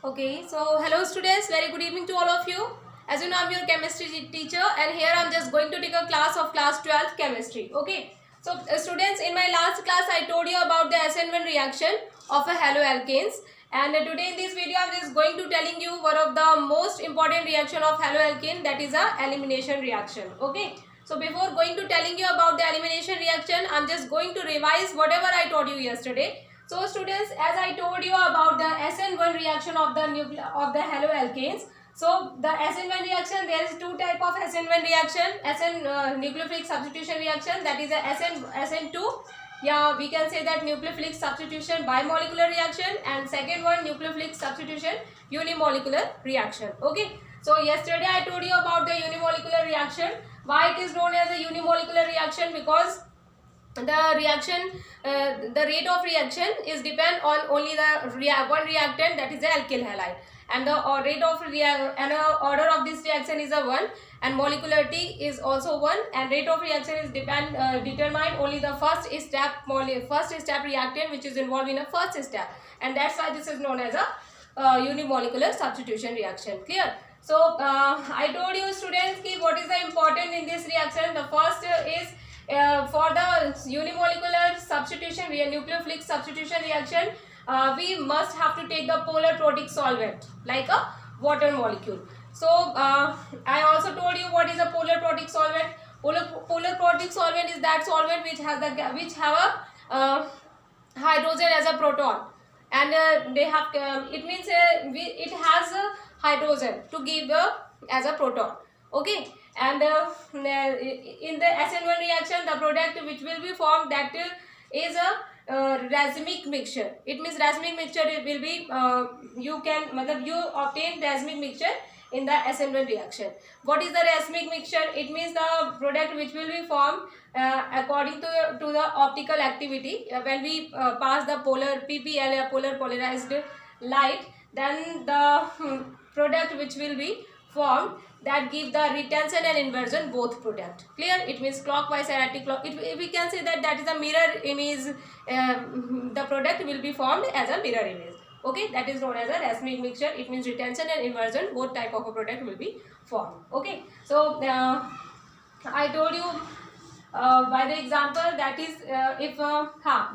Okay, so hello students, very good evening to all of you. As you know, I'm your chemistry teacher and here I'm just going to take a class of class 12 chemistry. Okay, so students, in my last class I told you about the SN1 reaction of a haloalkanes, and today in this video I'm just going to telling you one of the most important reaction of haloalkane, that is a elimination reaction. Okay, so before going to telling you about the elimination reaction, I'm just going to revise whatever I told you yesterday. So students, as I told you about the SN1 reaction of the haloalkanes. So the SN1 reaction, there is two type of SN1 reaction. SN nucleophilic substitution reaction, that is a SN2. Yeah, we can say that nucleophilic substitution bimolecular reaction, and second one nucleophilic substitution unimolecular reaction. Okay. So yesterday I told you about the unimolecular reaction. Why it is known as a unimolecular reaction? Because the reaction the rate of reaction is depend on only the one reactant, that is the alkyl halide, and the rate of order of this reaction is a 1, and molecularity is also 1, and rate of reaction is determined only the first step reactant which is involved in a first step, and that's why this is known as a unimolecular substitution reaction. Clear? So I told you students ki what is the important in this reaction. The first is for the unimolecular substitution, nucleophilic substitution reaction, we must have to take the polar protic solvent like a water molecule. So I also told you what is a polar protic solvent. Polar protic solvent is that solvent which have a hydrogen as a proton, and they have it means it has a hydrogen to give as a proton. Okay, and in the SN1 reaction, the product which will be formed, that is a racemic mixture. It means racemic mixture will be you obtain racemic mixture in the SN1 reaction. What is the racemic mixture? It means the product which will be formed according to the optical activity. When we pass the polar PPL, polar polarized light, then the product which will be formed, that give the retention and inversion both product. Clear? It means clockwise and anti-clockwise. We can say that that is a mirror image. The product will be formed as a mirror image. Okay, that is known as a racemic mixture. It means retention and inversion both type of a product will be formed. Okay, so I told you by the example, that is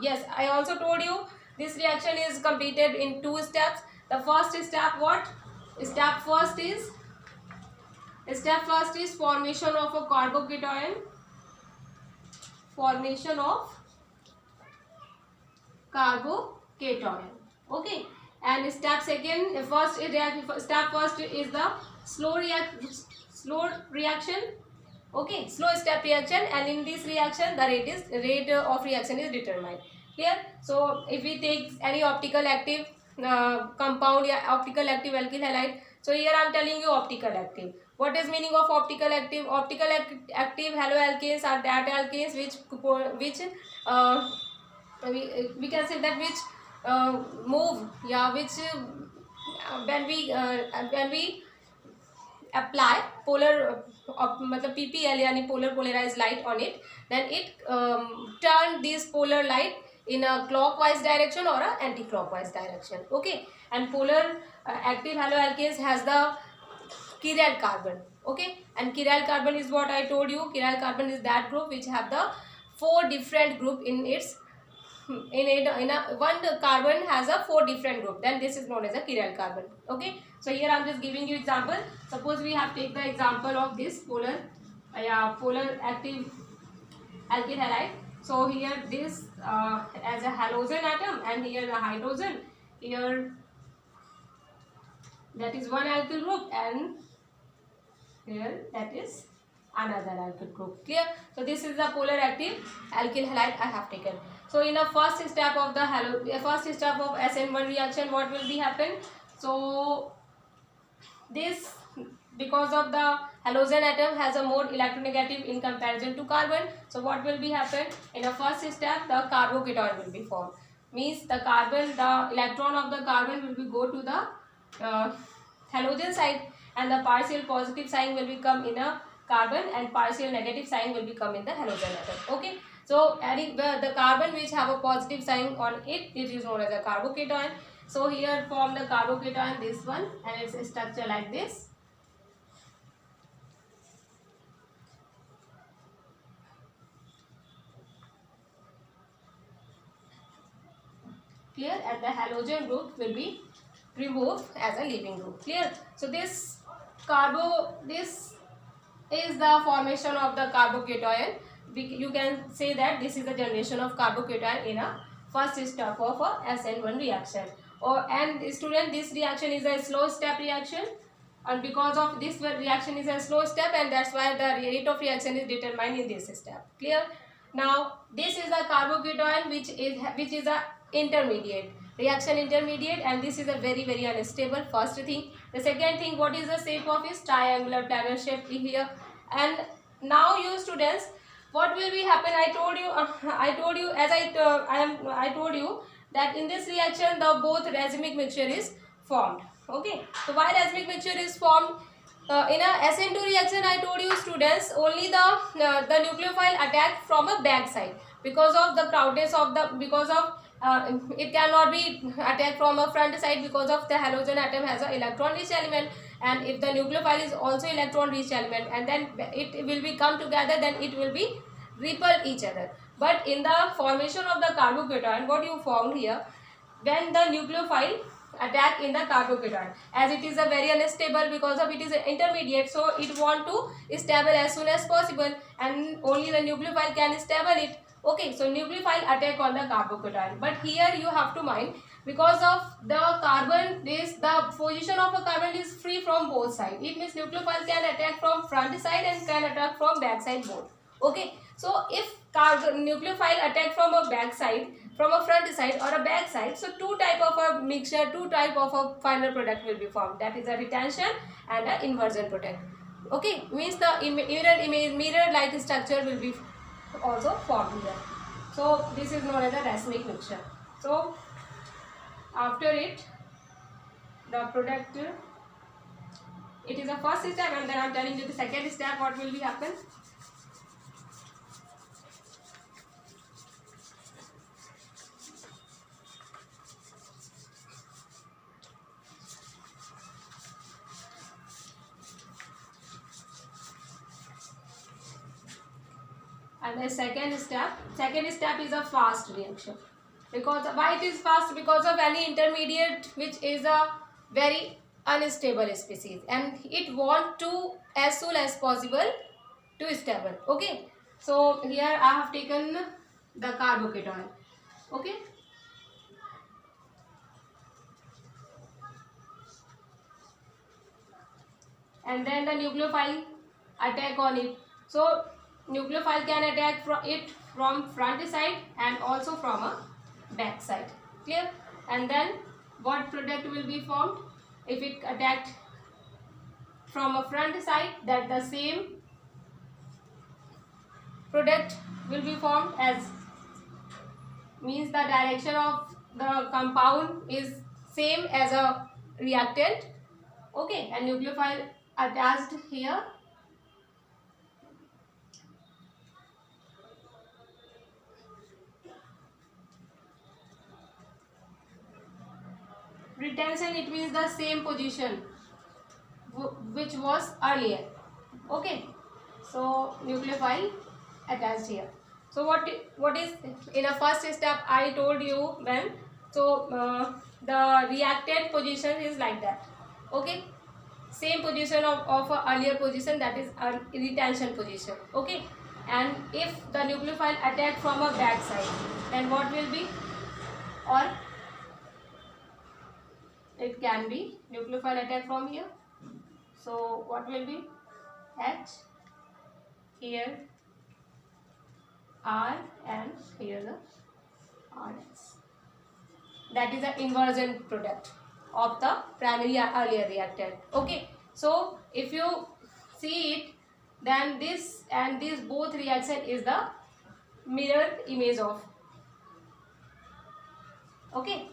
yes, I also told you this reaction is completed in 2 steps. The first step, what? Step first is formation of a carbocation. Formation of carbocation. Okay, and step first is the slow reaction. Okay, slow step reaction, and in this reaction the rate of reaction is determined. Clear? So if we take any optical active compound, optical active alkyl halide, so here I am telling you optical active. What is meaning of optical active? Optical active haloalkanes are that alkanes which we can say that which move, which when we apply polar PPL यानी polar polarized light on it, then it turn this polar light in a clockwise direction or a anti-clockwise direction. Okay, and polar active haloalkanes has the chiral carbon. Okay, and chiral carbon is what I told you. Chiral carbon is that group which have the 4 different group in its one carbon has a 4 different group, then this is known as a chiral carbon. Okay, so here I am just giving you example. Suppose we have take the example of this polar active alkyl halide. So here this as a halogen atom, and here the hydrogen, here that is one alkyl group, and here that is another alkyl group. Clear? So this is the polar active alkyl halide I have taken. So in the first step of SN1 reaction, what will be happen? So this, because of the halogen atom has a more electronegative in comparison to carbon, so what will be happen? In the first step, the carbocation will be formed. Means the electron of the carbon will be go to the halogen side, and the partial positive sign will become in a carbon, and partial negative sign will become in the halogen atom. Okay, So the carbon which have a positive sign on it, it is known as a carbocation. So here form the carbocation, this one, and its structure like this. Clear? And the halogen group will be removed as a leaving group. Clear? So this is the formation of the carbocation. You can say that this is the generation of carbocation in a first step of a SN1 reaction. And student, this reaction is a slow step reaction, and because of this reaction is a slow step, and that's why the rate of reaction is determined in this step. Clear? Now this is a carbocation which is a intermediate reaction, intermediate, and this is a very unstable. First thing. The second thing, what is the shape of is triangular planar shape here. And now you students, what will be happen? I told you that in this reaction the both racemic mixture is formed. Okay, so why racemic mixture is formed? In a SN2 reaction, I told you students, only the nucleophile attack from a back side because of the crowdness of the, because of it cannot be attacked from a front side because of the halogen atom has a electron rich element, and if the nucleophile is also electron rich element, and then it will be come together, then it will be repel each other. But in the formation of the carbocation, what you found here, when the nucleophile attack in the carbocation, as it is a very unstable because of it is intermediate, so it want to stable as soon as possible, and only the nucleophile can stable it. Okay, so nucleophile attack on the carbocation, but here you have to mind, because of the carbon, the position of a carbon is free from both sides. It means nucleophile can attack from front side and can attack from back side both. Okay, so if nucleophile attack from a back side, from a front side or a back side, so two type of a mixture, two type of a final product will be formed, that is a retention and a inversion product. Okay, means the mirror like structure will be also formed here. So this is known as a racemic mixture. So after it, the product, it is a first step, and then I am telling you the second step what will be happen. And the second step is a fast reaction. Because why it is fast? Because of any intermediate which is a very unstable species, and it want to as soon as possible to stable. Okay, so here I have taken the carbocation. Okay, and then the nucleophile attack on it. So nucleophile can attack from front side and also from a back side. Clear? And then what product will be formed? If it attacked from a front side, that the same product will be formed, as means the direction of the compound is same as a reactant. Okay, and nucleophile attached here. Retention, it means the same position which was earlier. Okay, so nucleophile attached here. So what is in a first step I told you when, so the reactant position is like that. Okay, same position of a earlier position, that is a retention position. Okay, and if the nucleophile attack from a back side, then what will be? Or it can be nucleophile attack from here. So what will be? H, here R, and here the RS. That is the inversion product of the primary earlier reactant. Okay, so if you see it, then this and this both reaction is the mirror image of. Okay,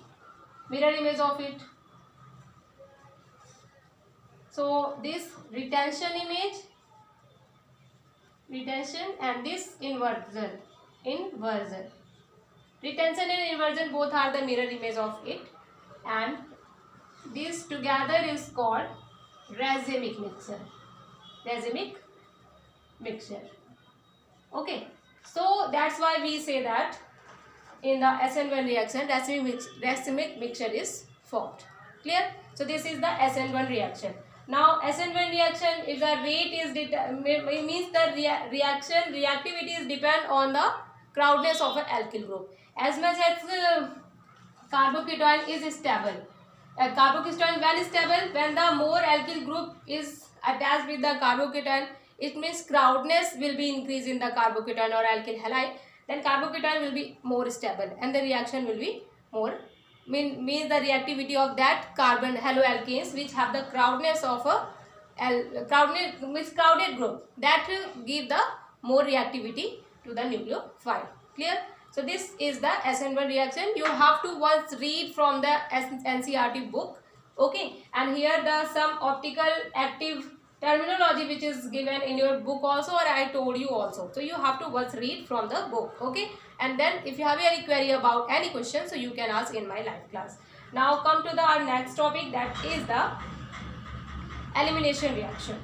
mirror image of it. So this retention image, retention, and this inversion. inversion. Retention and inversion both are the mirror image of it, and this together is called racemic mixture. Racemic mixture. Okay, so that's why we say that in the SN1 reaction racemic mixture is formed. Clear? So this is the SN1 reaction. Now SN1 reaction, if the rate is means the reactivity is depend on the crowdness of an alkyl group. As much as carbocation is stable, carbocation when stable, when the more alkyl group is attached with the carbocation, it means crowdness will be increased in the carbocation or alkyl halide. Then carbocation will be more stable and the reaction will be more means the reactivity of that carbon haloalkanes which have the crowdness of a crowded group, that will give the more reactivity to the nucleophile. Clear? So this is the SN1 reaction. You have to once read from the NCERT book. Okay, and here the some optical active terminology which is given in your book also, or I told you also. So you have to once read from the book. Okay, and then if you have any query about any question, so you can ask in my live class. Now come to the our next topic, that is the elimination reaction.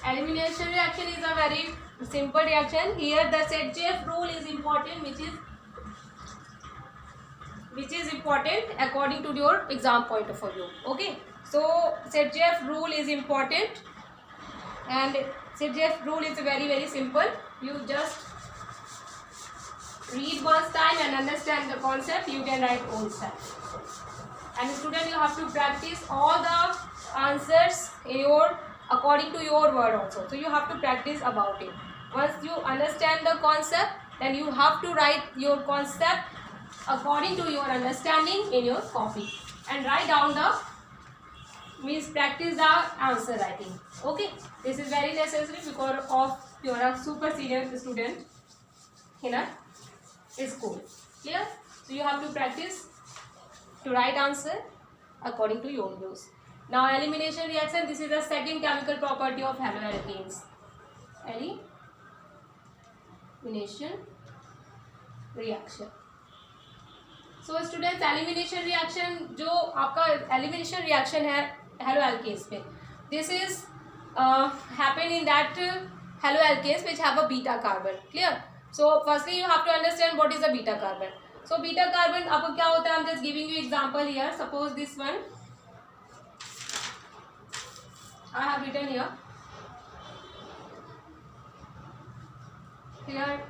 Elimination reaction is a very simple reaction. Here the Sedgwick rule is important, which is important according to your exam point of view. Okay, so Sedgwick rule is important, and Sedgwick rule is very simple. You just read once time and understand the concept. You can write own self. And student, you have to practice all the answers in your according to your word also. So you have to practice about it. Once you understand the concept, then you have to write your concept according to your understanding in your copy and write down the means practice the answer writing. Okay, this is very necessary because of you are a super senior student in a school. Clear? So you have to practice to write answer according to your views. Now elimination reaction, this is the second chemical property of haloalkanes. Elimination reaction. So students, elimination reaction जो आपका elimination reaction है haloalkanes पे, this is happen in that haloalkanes which have a beta carbon. Clear? So firstly you have to understand what is a beta carbon. So beta carbon आपको क्या होता है? I'm just giving you example here. Suppose this one I have written here. Here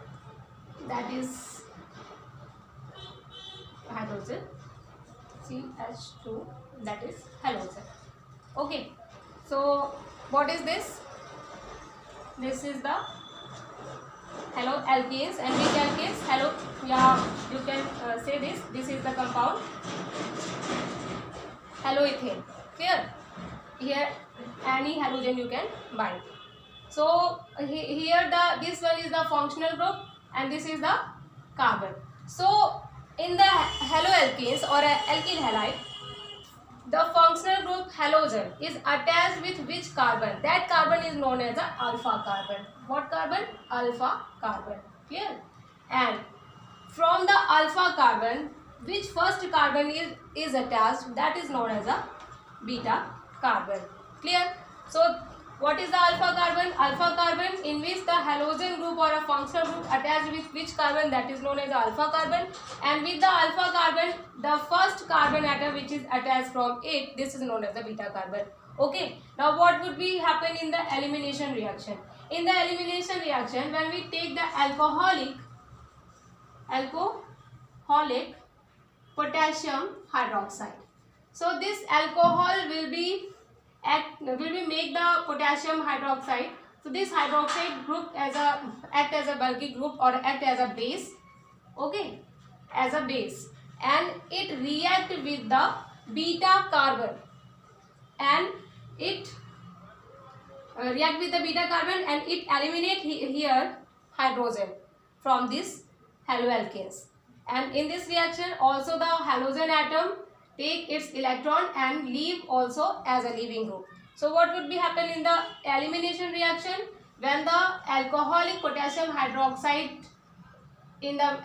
that is hydrogen, CH2, that is halogen. Okay, so what is this? This is the haloalkanes, and which alkanes? Halo, yeah, you can say this. This is the compound haloethane. Clear? Here any halogen you can bind. So here this one is the functional group and this is the carbon. So in the haloalkanes or alkyl halide, the functional group halogen is attached with which carbon? That carbon is known as the alpha carbon. What carbon? Alpha carbon. Clear? And from the alpha carbon, which first carbon is attached, that is known as a beta carbon. Clear? So what is the alpha carbon? Alpha carbon in which the halogen group or a functional group attached with which carbon, that is known as alpha carbon, and with the alpha carbon the first carbon atom which is attached from it, this is known as the beta carbon. Okay, now what would be happen in the elimination reaction? In the elimination reaction, when we take the alcoholic potassium hydroxide, so this alcohol will be make the potassium hydroxide. So this hydroxide group act as a bulky group or act as a base. Okay, as a base, and it react with the beta carbon and it react with the beta carbon and it eliminate here hydrogen from this haloalkanes, and in this reaction also the halogen atom take its electron and leave also as a leaving group. So what would be happen in the elimination reaction? When the alcoholic potassium hydroxide in the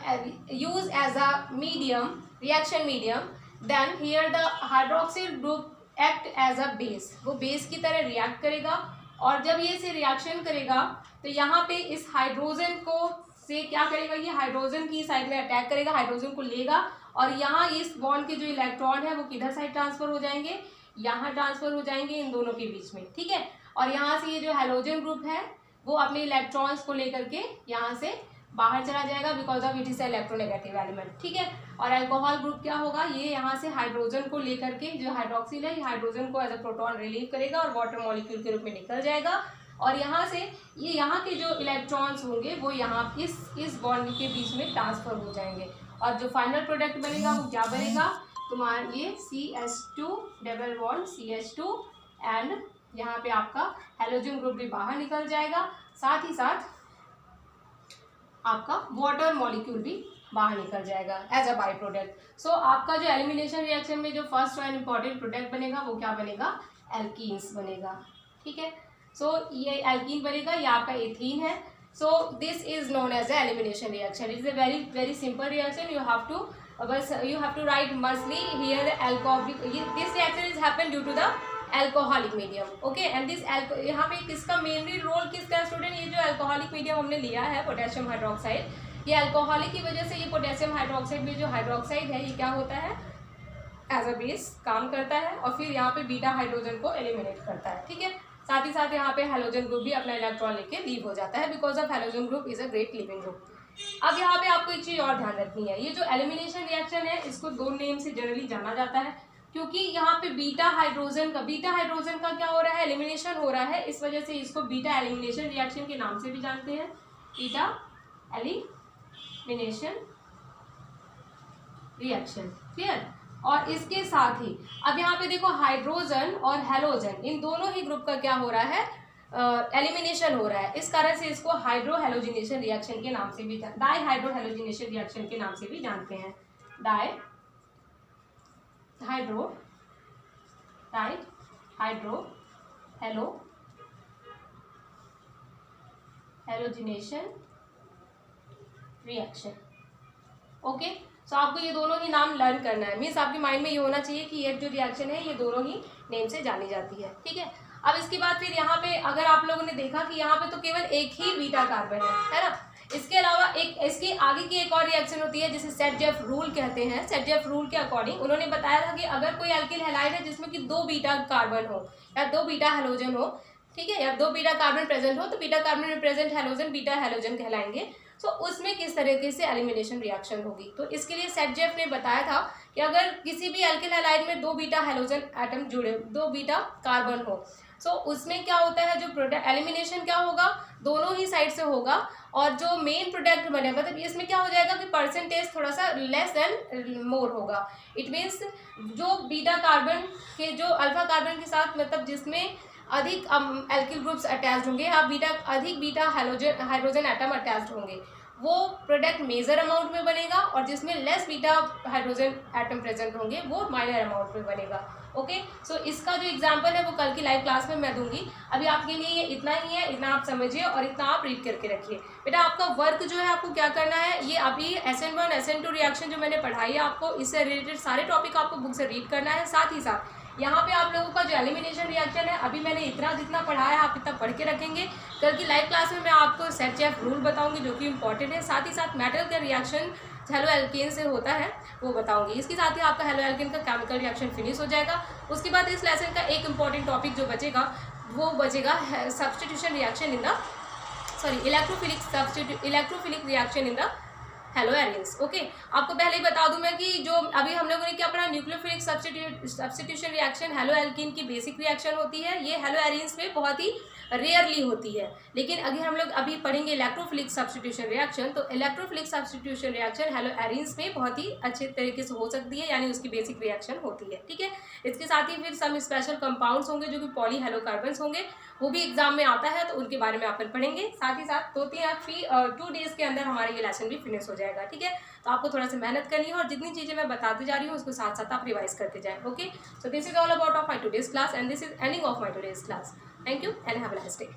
used as a medium, reaction medium, then here the hydroxyl group act as a base, वो base की तरह react करेगा, और जब ये से reaction करेगा तो यहाँ पे इस हाइड्रोजन को से क्या करेगा, ये हाइड्रोजन की साइड में अटैक करेगा, हाइड्रोजन को लेगा, और यहाँ इस बॉन्ड के जो इलेक्ट्रॉन है वो किधर साइड ट्रांसफर हो जाएंगे, यहाँ ट्रांसफर हो जाएंगे इन दोनों के बीच में, ठीक है। और यहाँ से ये जो हैलोजन ग्रुप है वो अपने इलेक्ट्रॉन्स को लेकर के यहाँ से बाहर चला जाएगा, because of it is electronegative element, ठीक है। और अल्कोहल ग्रुप क्या होगा, ये यहाँ से हाइड्रोजन को लेकर के, जो हाइड्रोक्सिल है, ये हाइड्रोजन को एज अ प्रोटॉन रिलीव करेगा और वाटर मॉलिक्यूल के रूप में निकल जाएगा, और यहाँ से ये यहाँ के जो इलेक्ट्रॉन्स होंगे वो यहाँ इस बॉन्ड के बीच में ट्रांसफर हो जाएंगे, और जो फाइनल प्रोडक्ट बनेगा वो क्या बनेगा, तुम्हारा ये CH2 double bond CH2, and यहाँ पे आपका हैलोजन ग्रुप भी बाहर निकल जाएगा, साथ ही साथ आपका वाटर मॉलिक्यूल भी बाहर निकल जाएगा एज अ बाई प्रोडक्ट। सो आपका जो एलिमिनेशन रिएक्शन में जो फर्स्ट एंड इंपॉर्टेंट प्रोडक्ट बनेगा वो क्या बनेगा, एल्कीन्स बनेगा, ठीक है। सो ये एल्कीन बनेगा, ये आपका एथीन है। So this is known as a elimination reaction. It is a very very simple reaction, you have to write mostly here alcohol, this reaction is happen due to the alcoholic medium, okay. And this यहाँ पे किसका mainly role किसका student, ये जो alcoholic medium हमने लिया है potassium hydroxide, ये अल्कोहलिक की वजह से ये पोटेशियम हाइड्रोक्साइड में जो हाइड्रोक्साइड है ये क्या होता है, एज अ बेस काम करता है, और फिर यहाँ पे बीटा हाइड्रोजन को एलिमिनेट करता है, ठीक है। साथ ही साथ यहाँ पे हैलोजन ग्रुप भी अपना इलेक्ट्रॉन लेके लीव हो जाता है, because of halogen group is a great leaving group. अब यहाँ पे आपको एक चीज़ और ध्यान रखनी है, ये जो एलिमिनेशन रिएक्शन है इसको दो नेम से जनरली जाना जाता है, क्योंकि यहाँ पे बीटा हाइड्रोजन का क्या हो रहा है, एलिमिनेशन हो रहा है, इस वजह से इसको बीटा एलिमिनेशन रिएक्शन के नाम से भी जानते हैं, बीटा एलिमिनेशन रिएक्शन, क्लियर। और इसके साथ ही अब यहाँ पे देखो हाइड्रोजन और हैलोजन इन दोनों ही ग्रुप का क्या हो रहा है, एलिमिनेशन हो रहा है, इस कारण से इसको हाइड्रो हेलोजिनेशन रिएक्शन के नाम से भी डाई हाइड्रो हेलोजिनेशन रिएक्शन के नाम से भी जानते हैं, हेलोजिनेशन रिएक्शन, ओके। सो आपको ये दोनों ही नाम लर्न करना है, मीन्स आपके माइंड में ये होना चाहिए कि ये जो रिएक्शन है ये दोनों ही नेम से जानी जाती है, ठीक है। अब इसके बाद फिर यहाँ पे अगर आप लोगों ने देखा कि यहाँ पे तो केवल एक ही बीटा कार्बन है ना, इसके अलावा एक इसके आगे की एक और रिएक्शन होती है जिसे सेट-जेफ रूल कहते हैं। सेट-जेफ रूल के अकॉर्डिंग उन्होंने बताया था कि अगर कोई एल्किल हैलाइड है जिसमें कि 2 बीटा कार्बन हो या 2 बीटा हैलोजन हो, ठीक है, या 2 बीटा कार्बन प्रेजेंट हो, तो बीटा कार्बन में प्रेजेंट हैलोजन बीटा हैलोजन कहलाएंगे। सो उसमें किस तरीके से एलिमिनेशन रिएक्शन होगी, तो इसके लिए सेट-जेफ ने बताया था कि अगर किसी भी एल्किल हैलाइड में 2 बीटा हैलोजन एटम जुड़े, 2 बीटा कार्बन हो, सो उसमें क्या होता है, जो प्रोडक्ट एलिमिनेशन क्या होगा, दोनों ही साइड से होगा, और जो मेन प्रोडक्ट बने मतलब इसमें क्या हो जाएगा कि परसेंटेज थोड़ा सा लेस देन मोर होगा। इट मीन्स जो बीटा कार्बन के जो अल्फा कार्बन के साथ मतलब जिसमें अधिक एल्किल ग्रुप्स अटैच्ड होंगे या अधिक बीटा हाइड्रोजन एटम अटैच्ड होंगे, वो प्रोडक्ट मेजर अमाउंट में बनेगा, और जिसमें less beta hydrogen atom present होंगे वो माइनर अमाउंट में बनेगा, ओके। सो इसका जो एग्जांपल है वो कल की लाइव क्लास में मैं दूंगी। अभी आपके लिए ये इतना ही है, इतना आप समझिए और इतना आप रीड करके रखिए। बेटा आपका वर्क जो है आपको क्या करना है, ये अभी SN1 SN2 रिएक्शन जो मैंने पढ़ाई है आपको, इससे रिलेटेड सारे टॉपिक आपको बुक से रीड करना है। साथ ही साथ यहाँ पे आप लोगों का जो एलिमिनेशन रिएक्शन है अभी मैंने इतना जितना पढ़ाया आप इतना पढ़ के रखेंगे। कल की लाइव क्लास में मैं आपको सेट-जेफ रूल बताऊंगी जो कि इंपॉर्टेंट है। साथ ही साथ मेटल का रिएक्शन हेलो एल्केन से होता है वो बताऊंगी। इसके साथ ही आपका हेलो एल्केन का केमिकल रिएक्शन फिनिश हो जाएगा। उसके बाद इस लेसन का एक इंपॉर्टेंट टॉपिक जो बचेगा वो बचेगा substitution reaction in the electrophilic reaction in the hello Aryans. Okay, आपको पहले ही बता दूं मैं कि जो अभी हम लोगों ने क्या पढ़ा, nucleophilic substitution reaction hello alkene की बेसिक रिएक्शन होती है, ये हेलो एरियंस में बहुत ही रेयरली होती है। लेकिन अगर हम लोग अभी पढ़ेंगे इलेक्ट्रोफिलिक सब्स्टिट्यूशन रिएक्शन, तो electrophilic substitution reaction hello Aryans में बहुत ही अच्छे तरीके से हो सकती है, यानी उसकी बेसिक रिएक्शन होती है। ठीक है, इसके साथ ही फिर सम स्पेशल कंपाउंड्स होंगे जो कि पॉली हेलोकार्बन्स होंगे, वो भी एग्जाम में आता है, तो उनके बारे में अपन पढ़ेंगे। साथ ही साथ 2 डेज के अंदर हमारा ये लेसन भी फिनिश हो जाएगा। ठीक है, तो आपको थोड़ा सा मेहनत करनी है और जितनी चीजें मैं बताती जा रही हूँ उसको साथ साथ आप रिवाइज करते जाएं। Okay, so this is all about of my today's class and this is ending of my today's class. Thank you and have a nice day.